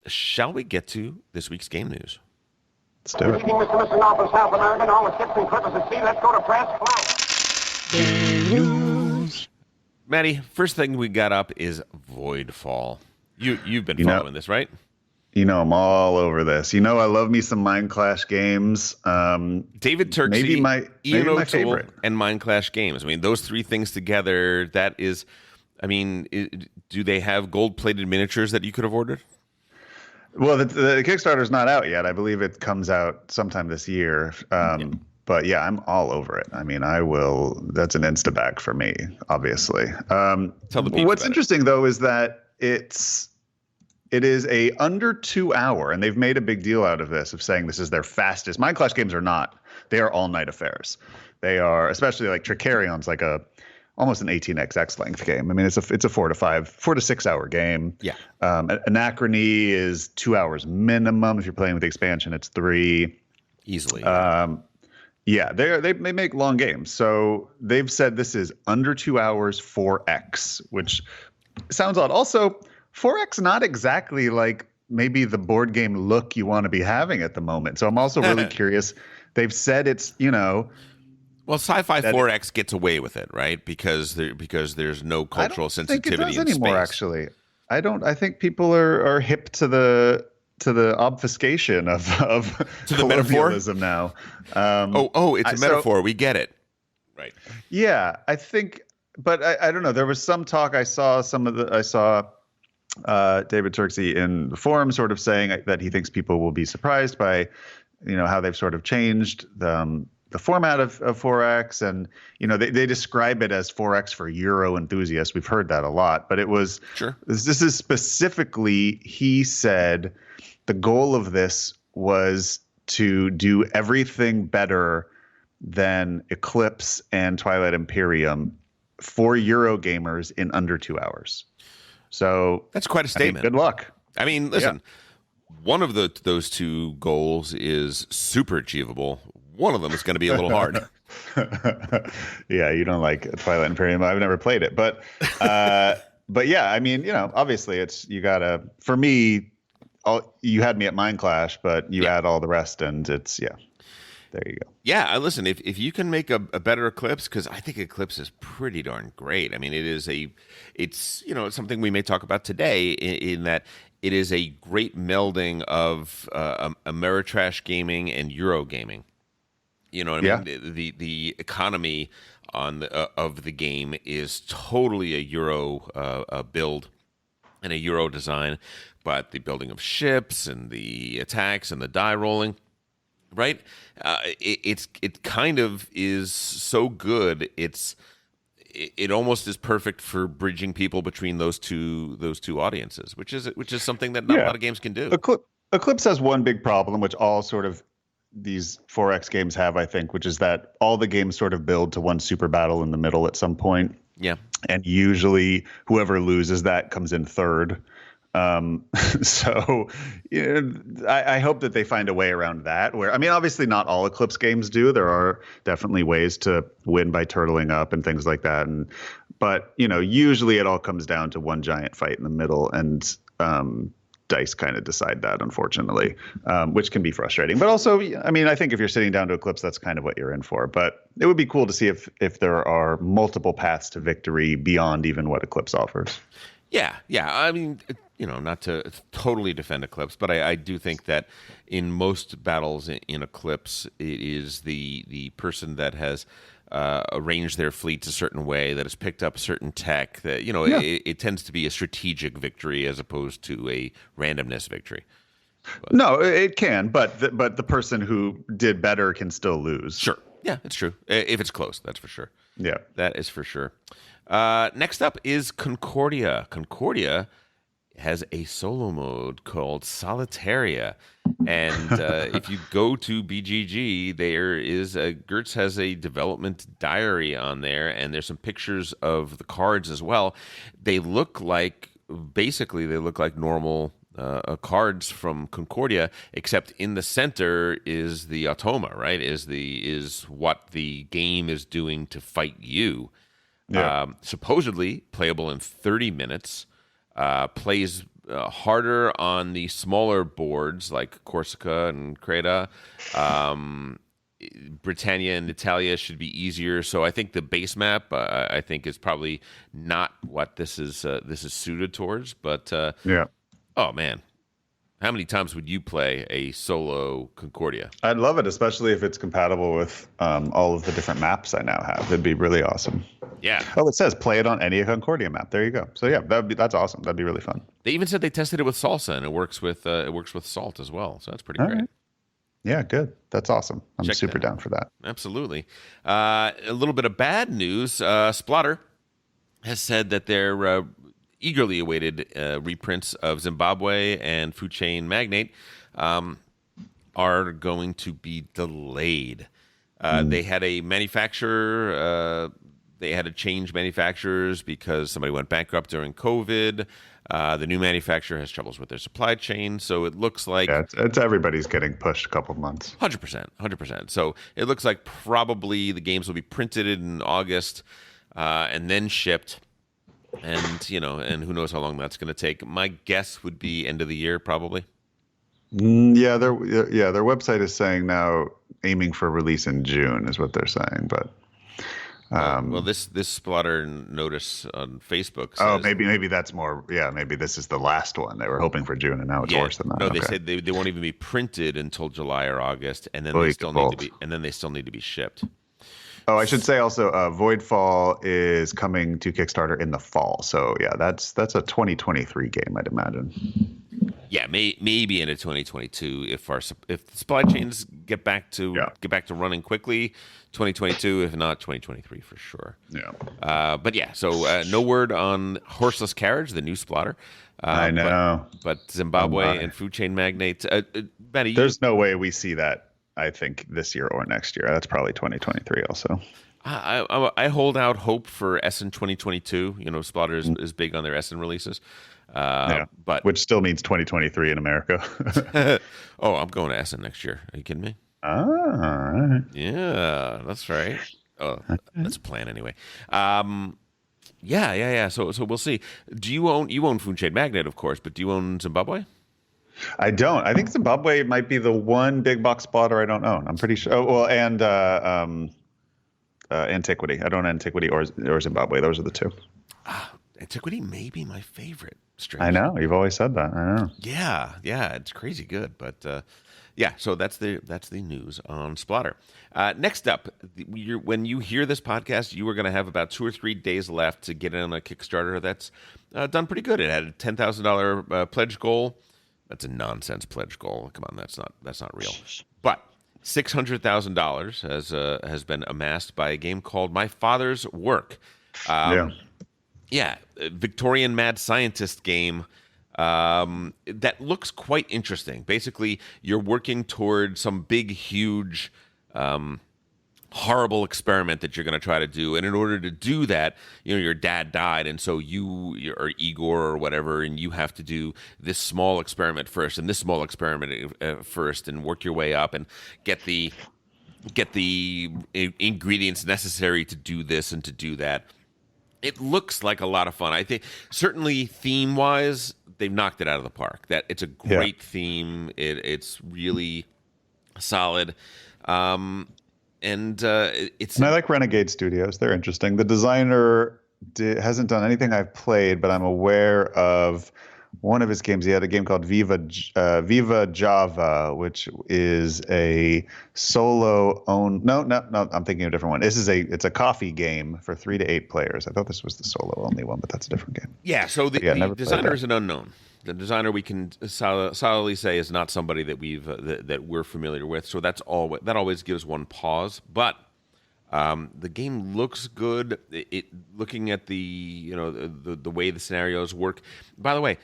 Shall we get to this week's game news? Let's do it. Mr. South American, all the ships and clippers at sea. Let's go to press. Game news. Maddie, first thing we got up is Voidfall. You've been following this, right? You know, I'm all over this. You know, I love me some Mind Clash games. David Turksey, maybe my favorite. and Mind Clash games. I mean, those three things together, that is, I mean, do they have gold-plated miniatures that you could have ordered? Well, the Kickstarter's not out yet. I believe it comes out sometime this year. But yeah, I'm all over it. I mean, I will. That's an insta-back for me, obviously. Tell the people what's interesting, though, is that it is a under 2 hour, and they've made a big deal out of this, of saying this is their fastest. Mind Clash games are not. They are all-night affairs. They are, especially like Tricarion's like almost an 18xx length game. I mean, it's a 4 to 6 hour game. Yeah. Anachrony is 2 hours minimum. If you're playing with the expansion, it's 3. Easily. Yeah, they make long games. So they've said this is under 2 hours 4x, which sounds odd. Also, 4x not exactly like maybe the board game look you want to be having at the moment. So I'm also really curious. They've said it's, well, Sci-Fi 4X gets away with it, right? Because there's no cultural sensitivity I don't think it in does anymore, space. actually. I think people are hip to the obfuscation of To the metaphor colonialism now. It's a metaphor. We get it. Right. Yeah, I think, but I don't know. There was some talk. I saw David Turksey in the forum sort of saying that he thinks people will be surprised by, how they've sort of changed the format of 4X, and they describe it as 4X for Euro enthusiasts. We've heard that a lot, but it was sure. This is specifically, he said, the goal of this was to do everything better than Eclipse and Twilight Imperium for Euro gamers in under 2 hours. So that's quite a statement. Good luck. I mean, listen, one of those two goals is super achievable. One of them is going to be a little hard. Yeah, you don't like Twilight Imperium. I've never played it, but yeah, I mean, obviously for me, you had me at Mind Clash, but you add all the rest, and it's there you go. Yeah, listen, if you can make a better Eclipse, because I think Eclipse is pretty darn great. I mean, it's something we may talk about today in that it is a great melding of Ameritrash gaming and Euro gaming. You know what I mean? The economy of the game is totally a Euro build and a Euro design, but the building of ships and the attacks and the die rolling, right? It kind of is so good. It almost is perfect for bridging people between those two audiences, which is something that not a lot of games can do. Eclipse has one big problem, which all sort of these 4X games have, I think, which is that all the games sort of build to one super battle in the middle at some point. Yeah. And usually whoever loses that comes in third. So I hope that they find a way around that, where, I mean, obviously not all Eclipse games do. There are definitely ways to win by turtling up and things like that. But usually it all comes down to one giant fight in the middle, and dice kind of decide that, unfortunately, which can be frustrating. But also, I mean, I think if you're sitting down to Eclipse, that's kind of what you're in for. But it would be cool to see if there are multiple paths to victory beyond even what Eclipse offers. Yeah. I mean, not to totally defend Eclipse, but I do think that in most battles in Eclipse, it is the person that has arranged their fleets a certain way, that has picked up certain tech, that it tends to be a strategic victory as opposed to a randomness victory. But, no, it can, but the person who did better can still lose. Sure. Yeah, it's true. If it's close, that's for sure. Yeah. That is for sure. Next up is Concordia. Concordia has a solo mode called Solitaria. And if you go to BGG, Gertz has a development diary on there, and there's some pictures of the cards as well. They look like normal cards from Concordia, except in the center is the automa, right? Is what the game is doing to fight you. Yeah. Supposedly playable in 30 minutes. Plays harder on the smaller boards like Corsica and Creta. Britannia and Italia should be easier. So I think the base map, I think, is probably not what this is suited towards. But Yeah. oh man, how many times would you play a solo Concordia? I'd love it, especially if it's compatible with all of the different maps I now have. It'd be really awesome. Yeah. Oh, it says play it on any Concordia map. There you go. So yeah, that's awesome. That'd be really fun. They even said they tested it with salsa, and it works with salt as well. So that's pretty All great. right. Yeah, good. That's awesome. I'm Check super that out. down for that. Absolutely. A little bit of bad news. Splatter has said that their eagerly awaited reprints of Zimbabwe and Food Chain Magnate are going to be delayed. They had a manufacturer. They had to change manufacturers because somebody went bankrupt during COVID. The new manufacturer has troubles with their supply chain, so it looks like it's everybody's getting pushed a couple months. 100%. So it looks like probably the games will be printed in August and then shipped, and who knows how long that's going to take. My guess would be end of the year, probably. Yeah, their website is saying now aiming for release in June is what they're saying, but. Well, this Splatter notice on Facebook says, maybe that's more. Yeah, maybe this is the last one. They were hoping for June, and now it's worse than that. No, they said they won't even be printed until July or August, and then they still need to be shipped. Oh, I should say also, Voidfall is coming to Kickstarter in the fall. So yeah, that's a 2023 game, I'd imagine. Yeah, maybe into 2022 if the supply chains get back to running quickly. 2022, if not 2023 for sure. Yeah. But yeah, so no word on Horseless Carriage, the new Splatter. I know. But Zimbabwe and Food Chain Magnate. Matty, there's no way we see that, I think, this year or next year. That's probably 2023 also. I hold out hope for Essen 2022. Splatter is big on their Essen releases. But which still means 2023 in America. Oh, I'm going to Essen next year. Are you kidding me? All right. Yeah, that's right. Oh, that's a plan anyway. Yeah. So we'll see. Do you own Food Chain Magnate, of course, but do you own Zimbabwe? I don't. I think Zimbabwe might be the one big box Splatter I don't own. I'm pretty sure. Oh, well, and Antiquity. I don't own Antiquity or Zimbabwe. Those are the two. Antiquity may be my favorite. Strange. I know. You've always said that. I know. Yeah. It's crazy good, but yeah. So that's the news on Splatter. Next up, when you hear this podcast, you are going to have about 2 or 3 days left to get in on a Kickstarter that's done pretty good. It had a $10,000 pledge goal. That's a nonsense pledge goal. Come on, that's not real. But $600,000 has been amassed by a game called My Father's Work. Yeah, Victorian mad scientist game that looks quite interesting. Basically, you're working toward some big, huge, horrible experiment that you're going to try to do. And in order to do that, your dad died, and so you or Igor or whatever, and you have to do this small experiment first and this small experiment first, and work your way up and get the ingredients necessary to do this and to do that. It looks like a lot of fun. I think certainly theme-wise, they've knocked it out of the park. That it's a great theme. It's really solid. And I like Renegade Studios. They're interesting. The designer hasn't done anything I've played, but I'm aware of one of his games. He had a game called Viva Java, which is a solo own. No, I'm thinking of a different one. It's a coffee game for 3 to 8 players. I thought this was the solo only one, but that's a different game. Yeah. So the designer is an unknown. The designer we can solidly say is not somebody that we're familiar with. So that always gives one pause. But the game looks good. Looking at the way the scenarios work. By the way,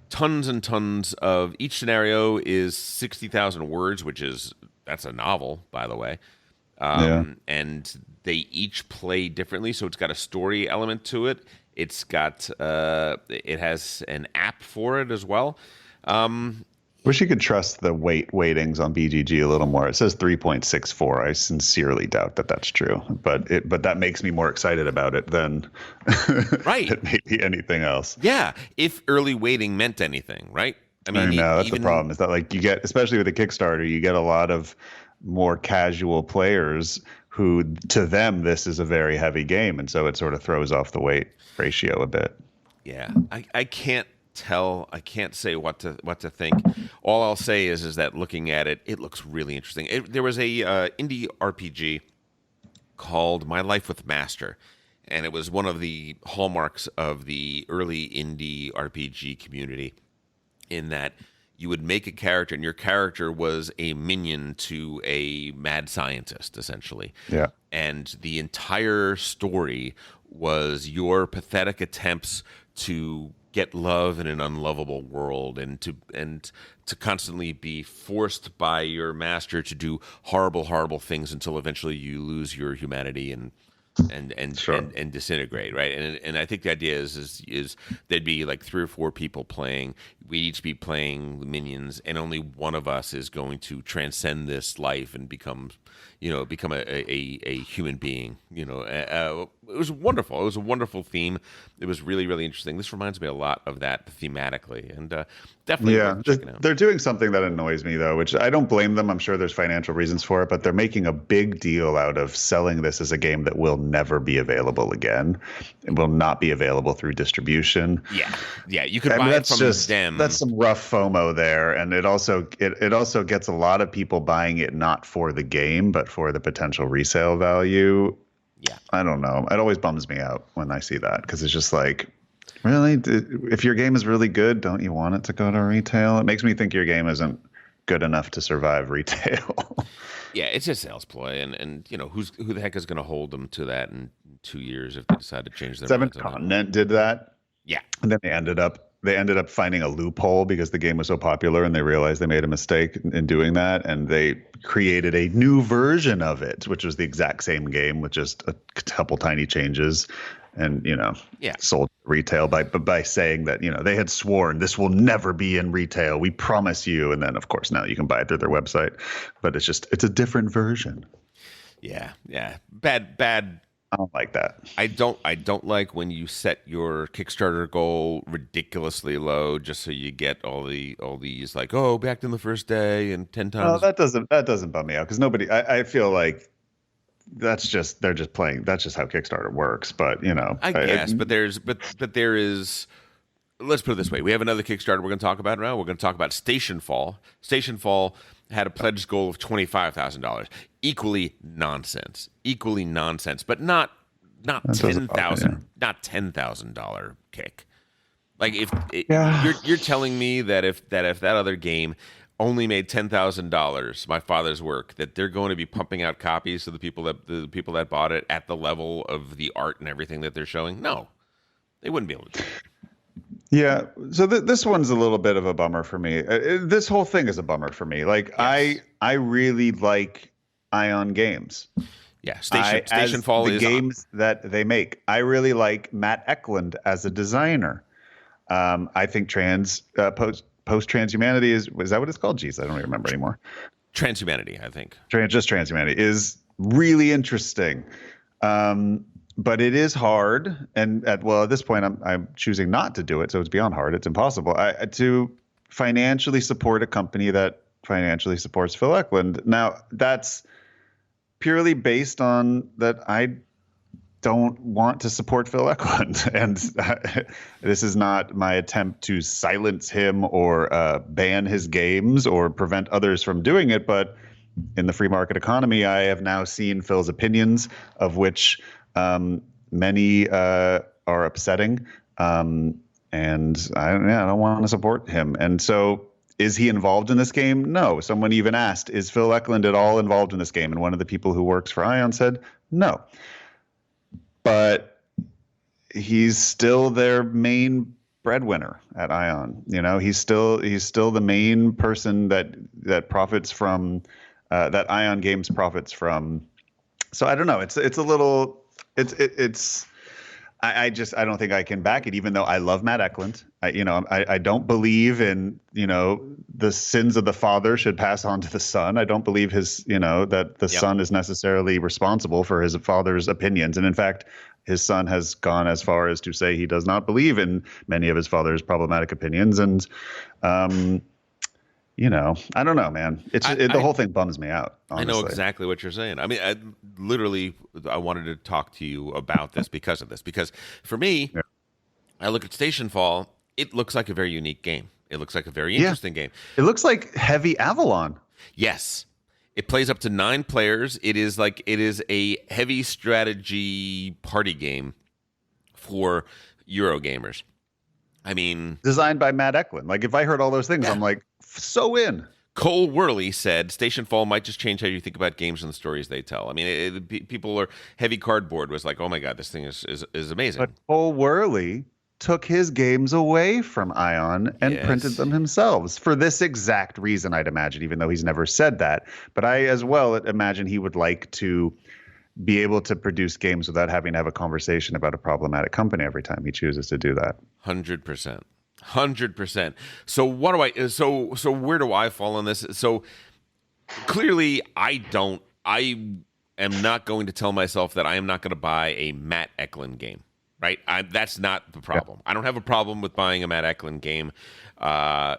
tons and tons of each scenario is 60,000 words, that's a novel, by the way. And they each play differently, so it's got a story element to it. It's got it has an app for it as well. Wish you could trust the weightings on BGG a little more. It says 3.64. I sincerely doubt that that's true, but that makes me more excited about it than Right. than maybe anything else. Yeah. If early weighting meant anything, right? I I mean, know that's the even problem. Is that like you get, especially with the Kickstarter, you get a lot of more casual players who, to them, this is a very heavy game, and so it sort of throws off the weight ratio a bit. yeah, I can't tell. I can't say what to think. All I'll say is that looking at it, it looks really interesting. There was a indie RPG called My Life with Master, and it was one of the hallmarks of the early indie RPG community, in that you would make a character, and your character was a minion to a mad scientist, essentially. Yeah. And the entire story was your pathetic attempts to get love in an unlovable world, and to constantly be forced by your master to do horrible things until eventually you lose your humanity Sure. and disintegrate, right? And I think the idea is there'd be like 3 or 4 people playing. We'd each be playing the minions, and only one of us is going to transcend this life and become a human being. It was wonderful. It was a wonderful theme. It was really interesting. This reminds me a lot of that thematically, and definitely Yeah, worth checking out. they're doing something that annoys me though, which I don't blame them. I'm sure there's financial reasons for it, but they're making a big deal out of selling this as a game that will never be available again. It will not be available through distribution. Yeah. You could I mean, buy it that's from just them. that's some rough FOMO there, and it also gets a lot of people buying it not for the game, but for the potential resale value. Yeah. I don't know. It always bums me out when I see that, because it's just like, really? If your game is really good, don't you want it to go to retail? It makes me think your game isn't good enough to survive retail. Yeah, it's a sales ploy, and who the heck is going to hold them to that in 2 years if they decide to change their Seventh minds on it? Continent did that, Yeah, and then they ended up finding a loophole because the game was so popular, and they realized they made a mistake in doing that, and they created a new version of it, which was the exact same game with just a couple tiny changes, and sold retail by saying that they had sworn this will never be in retail, we promise you, and then of course now you can buy it through their website, but it's a different version. yeah. Bad. I don't like that. I don't like when you set your Kickstarter goal ridiculously low just so you get all these like, oh, backed in the first day and 10 No, times. that doesn't bum me out, because nobody. I feel like they're just playing. That's just how Kickstarter works. But I guess, but there is. Let's put it this way: we have another Kickstarter we're going to talk about now. We're going to talk about Station Fall. Station Fall had a pledge goal of $25,000. Equally nonsense, but not $10,000 kick. Like you're telling me that if that other game only made $10,000, my father's work, that they're going to be pumping out copies to the people that bought it at the level of the art and everything that they're showing? No, they wouldn't be able to do it. Yeah. So this one's a little bit of a bummer for me. This whole thing is a bummer for me. Like Yes. I really like Ion Games. Yeah, Station Fall the is games that they make. I really like Matt Eklund as a designer. I think post transhumanity is that what it's called? Jeez, I don't even remember anymore. Transhumanity, I think. Just transhumanity is really interesting. But it is hard, and at this point, I'm choosing not to do it. So it's beyond hard; it's impossible to financially support a company that financially supports Phil Eklund. Now, that's purely based on that I don't want to support Phil Eklund, and this is not my attempt to silence him or ban his games or prevent others from doing it. But in the free market economy, I have now seen Phil's opinions, of which many are upsetting, and I don't want to support him. And so, is he involved in this game? No. Someone even asked, "Is Phil Eklund at all involved in this game?" And one of the people who works for Ion said, "No." But he's still their main breadwinner at Ion. He's still the main person that profits from that Ion Games profits from. So I don't know. It's a little. It's I don't think I can back it, even though I love Matt Eklund. I don't believe in, the sins of the father should pass on to the son. I don't believe that the son is necessarily responsible for his father's opinions. And in fact, his son has gone as far as to say he does not believe in many of his father's problematic opinions. And, I don't know, man. The whole thing bums me out. Honestly. I know exactly what you're saying. I mean, I wanted to talk to you about this because of this. Because for me, I look at Station Fall. It looks like a very unique game. It looks like a very interesting game. It looks like heavy Avalon. Yes. It plays up to 9 players. It is a heavy strategy party game for Euro gamers. I mean, designed by Matt Eklund. Like, if I heard all those things, I'm like, so in. Cole Worley said Station Fall might just change how you think about games and the stories they tell. I mean, people are heavy cardboard was like, oh my God, this thing is amazing. But Cole Worley took his games away from Ion and printed them himself for this exact reason, I'd imagine, even though he's never said that. But I as well imagine he would like to be able to produce games without having to have a conversation about a problematic company every time he chooses to do that. 100%. 100%. So what do I? So where do I fall on this? So clearly, I am not going to tell myself that I am not going to buy a Matt Eklund game. Right? That's not the problem. I don't have a problem with buying a Matt Eklund game. Our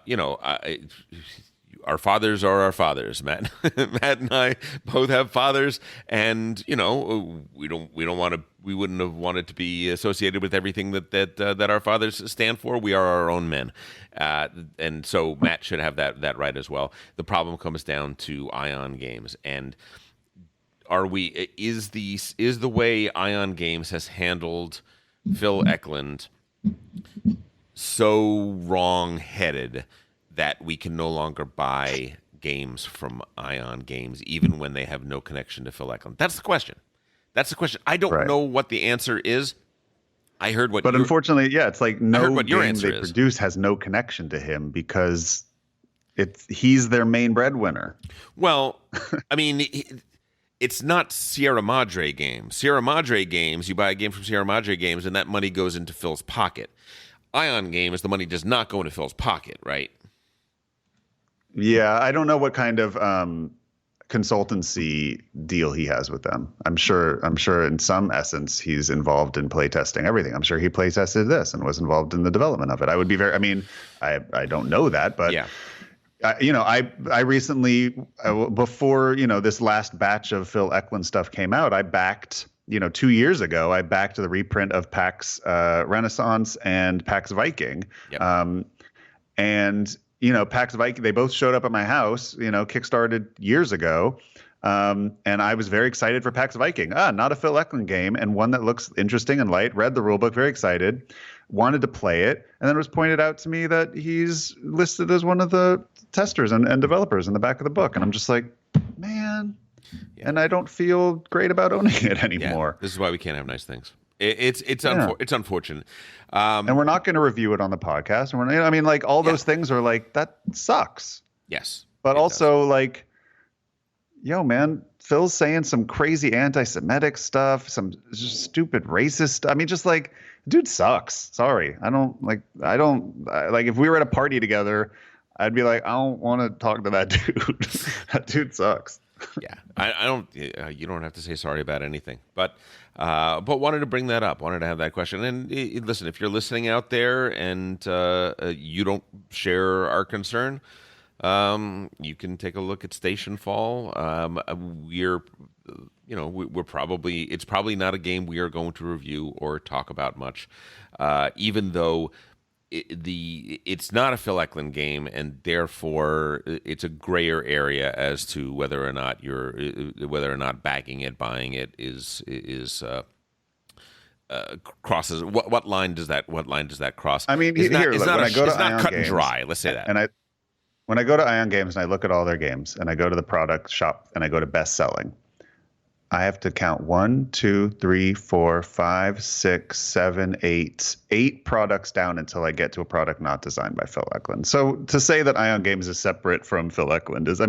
fathers are our fathers. Matt and I both have fathers, and we wouldn't have wanted to be associated with everything that our fathers stand for. We are our own men, and so Matt should have that right as well. The problem comes down to Ion Games, and is the way Ion Games has handled Phil Eklund so wrong-headed that we can no longer buy games from Ion Games, even when they have no connection to Phil Eklund? That's the question. I don't know what the answer is. I heard what. But unfortunately, it's like no game they is. produce has no connection to him because he's their main breadwinner. Well, I mean. It's not Sierra Madre games. Sierra Madre games, you buy a game from Sierra Madre games, and that money goes into Phil's pocket. Ion Games, the money does not go into Phil's pocket, right? Yeah, I don't know what kind of consultancy deal he has with them. I'm sure in some essence he's involved in playtesting everything. I'm sure he playtested this and was involved in the development of it. I would be I don't know that, but yeah. I recently, before, this last batch of Phil Eklund stuff came out, I backed, 2 years ago, I backed the reprint of PAX Renaissance and PAX Viking. Yep. And, PAX Viking, they both showed up at my house, kickstarted years ago. And I was very excited for PAX Viking. Not a Phil Eklund game, and one that looks interesting and light. Read the rulebook, very excited. Wanted to play it, and then it was pointed out to me that he's listed as one of the testers and developers in the back of the book. And I'm just like, man, and I don't feel great about owning it anymore. Yeah, this is why we can't have nice things. It's unfortunate. And we're not going to review it on the podcast. And all those things are like, that sucks. Yes. But also like, yo, man, Phil's saying some crazy anti-Semitic stuff, some just stupid racist stuff. I mean, just like, dude sucks. Sorry. If we were at a party together, I'd be like, I don't want to talk to that dude. That dude sucks. Yeah. I don't, you don't have to say sorry about anything, but wanted to bring that up, wanted to have that question. And listen, if you're listening out there and you don't share our concern, you can take a look at Station Fall. It's probably not a game we are going to review or talk about much, even though it's not a Phil Eklund game, and therefore it's a grayer area as to whether or not backing it, buying it is crosses. What line does that cross? I mean, when I go to Ion cut Games, and dry. Let's say that. When I go to Ion Games and I look at all their games and I go to the product shop and I go to best selling, I have to count 1, 2, 3, 4, 5, 6, 7, 8 products down until I get to a product not designed by Phil Eklund. So to say that Ion Games is separate from Phil Eklund is,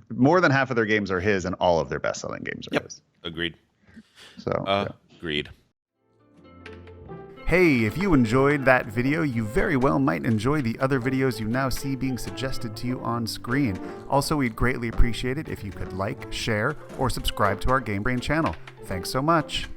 more than half of their games are his, and all of their best selling games are his. Agreed. So agreed. Hey, if you enjoyed that video, you very well might enjoy the other videos you now see being suggested to you on screen. Also, we'd greatly appreciate it if you could like, share, or subscribe to our Game Brain channel. Thanks so much.